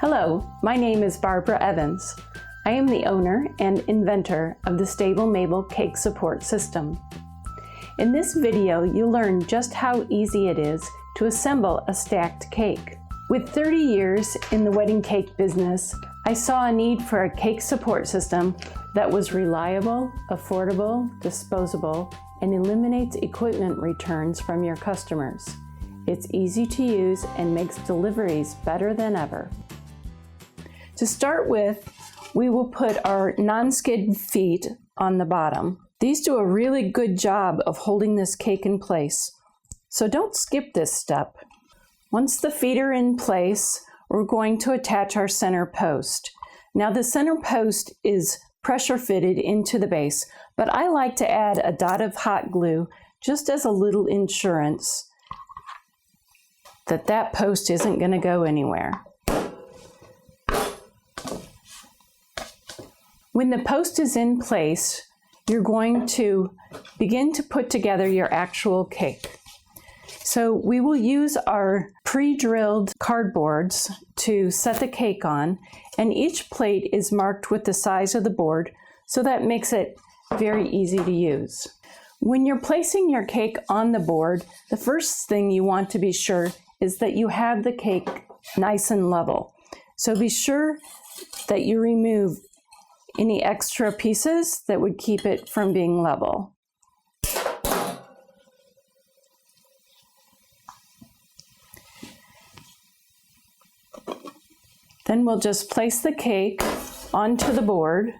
Hello, my name is Barbara Evans. I am the owner and inventor of the Stable Mabel Cake Support System. In this video, you'll learn just how easy it is to assemble a stacked cake. With 30 years in the wedding cake business, I saw a need for a cake support system that was reliable, affordable, disposable, and eliminates equipment returns from your customers. It's easy to use and makes deliveries better than ever. To start with, we will put our non-skid feet on the bottom. These do a really good job of holding this cake in place, so don't skip this step. Once the feet are in place, we're going to attach our center post. Now the center post is pressure fitted into the base, but I like to add a dot of hot glue just as a little insurance that that post isn't going to go anywhere. When the post is in place, you're going to begin to put together your actual cake. So we will use our pre-drilled cardboards to set the cake on, and each plate is marked with the size of the board, so that makes it very easy to use. When you're placing your cake on the board, the first thing you want to be sure is that you have the cake nice and level. So be sure that you remove any extra pieces that would keep it from being level. Then we'll just place the cake onto the board.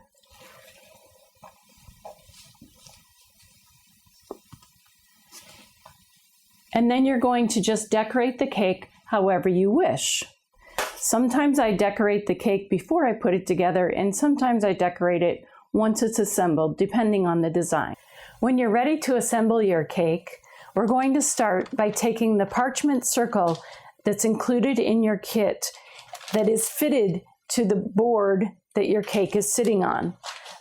And then you're going to just decorate the cake however you wish. Sometimes I decorate the cake before I put it together, and sometimes I decorate it once it's assembled, depending on the design. When you're ready to assemble your cake, we're going to start by taking the parchment circle that's included in your kit that is fitted to the board that your cake is sitting on.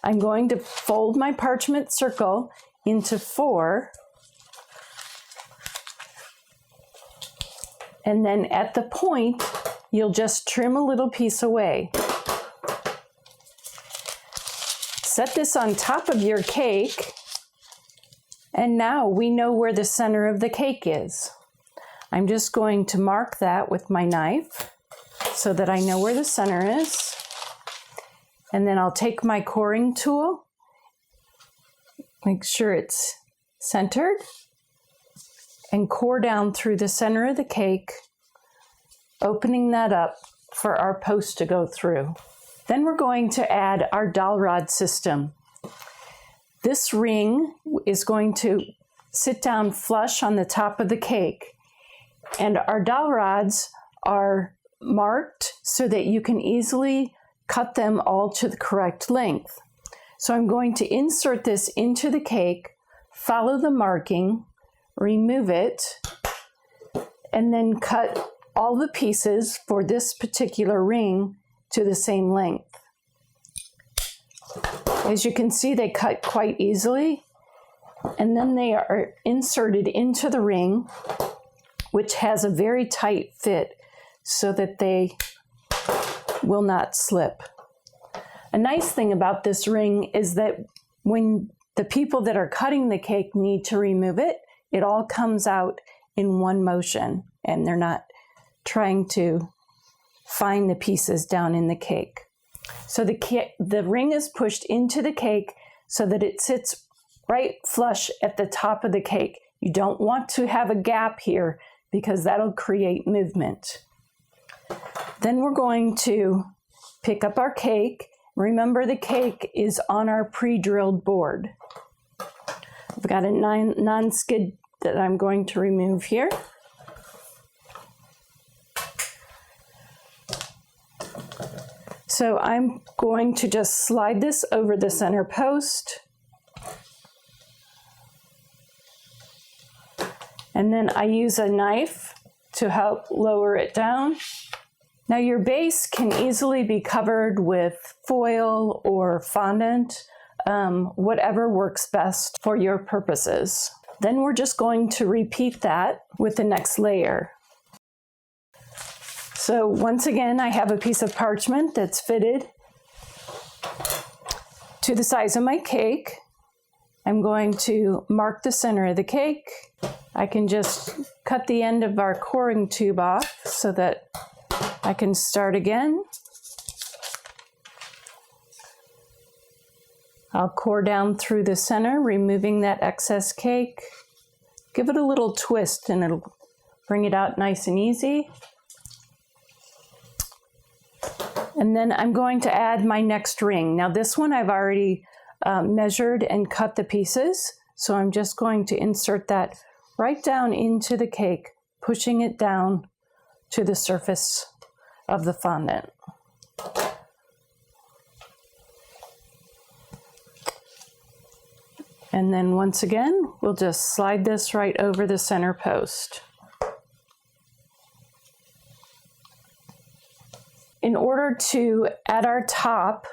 I'm going to fold my parchment circle into 4, and then at the point, you'll just trim a little piece away. Set this on top of your cake, and now we know where the center of the cake is. I'm just going to mark that with my knife so that I know where the center is. And then I'll take my coring tool, make sure it's centered, and core down through the center of the cake, opening that up for our post to go through. Then we're going to add our dowel rod system. This ring is going to sit down flush on the top of the cake, and our dowel rods are marked so that you can easily cut them all to the correct length. So I'm going to insert this into the cake, follow the marking, remove it, and then cut all the pieces for this particular ring to the same length. As you can see, they cut quite easily, and then they are inserted into the ring, which has a very tight fit so that they will not slip. A nice thing about this ring is that when the people that are cutting the cake need to remove it, it all comes out in one motion, and they're not trying to find the pieces down in the cake. So the ring is pushed into the cake so that it sits right flush at the top of the cake. You don't want to have a gap here because that'll create movement. Then we're going to pick up our cake. Remember, the cake is on our pre-drilled board. I've got a non-skid that I'm going to remove here. So I'm going to just slide this over the center post. And then I use a knife to help lower it down. Now your base can easily be covered with foil or fondant, whatever works best for your purposes. Then we're just going to repeat that with the next layer. So once again, I have a piece of parchment that's fitted to the size of my cake. I'm going to mark the center of the cake. I can just cut the end of our coring tube off so that I can start again. I'll core down through the center, removing that excess cake. Give it a little twist and it'll bring it out nice and easy. And then I'm going to add my next ring. Now this one I've already measured and cut the pieces, so I'm just going to insert that right down into the cake, pushing it down to the surface of the fondant. And then once again, we'll just slide this right over the center post. In order to add our top,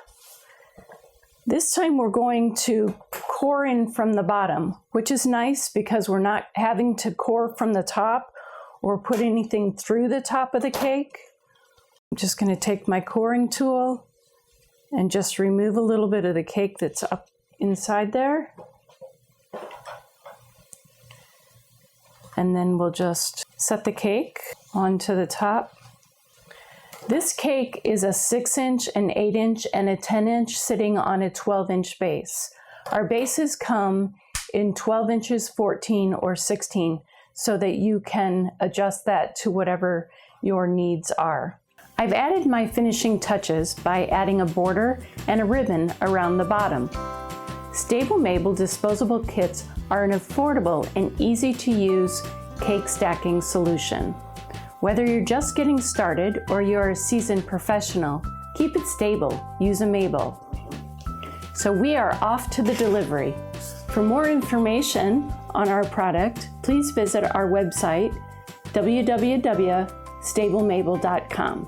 this time we're going to core in from the bottom, which is nice because we're not having to core from the top or put anything through the top of the cake. I'm just going to take my coring tool and just remove a little bit of the cake that's up inside there. And then we'll just set the cake onto the top. This cake is a 6-inch, an 8-inch, and a 10-inch sitting on a 12-inch base. Our bases come in 12 inches, 14, or 16, so that you can adjust that to whatever your needs are. I've added my finishing touches by adding a border and a ribbon around the bottom. Stable Mabel disposable kits are an affordable and easy to use cake stacking solution. Whether you're just getting started or you're a seasoned professional, keep it stable, use a Mabel. So we are off to the delivery. For more information on our product, please visit our website, www.stablemabel.com.